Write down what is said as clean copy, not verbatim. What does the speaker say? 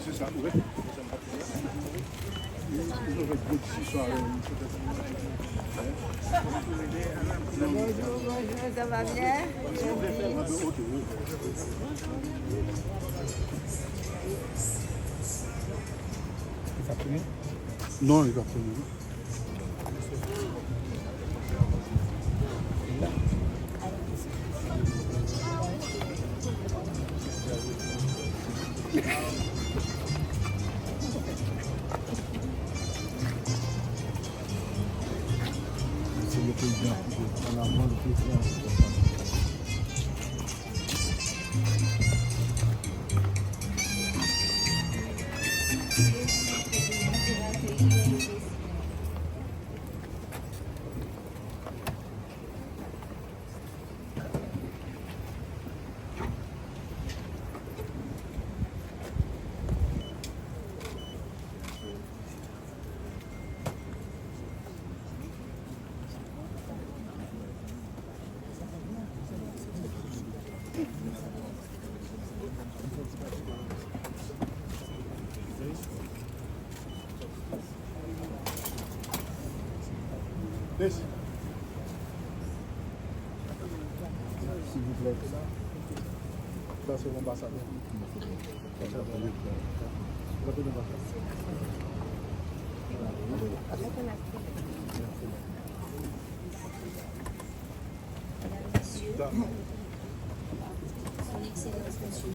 c'est ça, oui. Ils auraient beaucoup de soir, Bonjour, ça va bien? Non, il va prendre. C'est le président en avant le président. S'il vous plaît. Ça, c'est l'ambassadeur. Son Excellence, monsieur.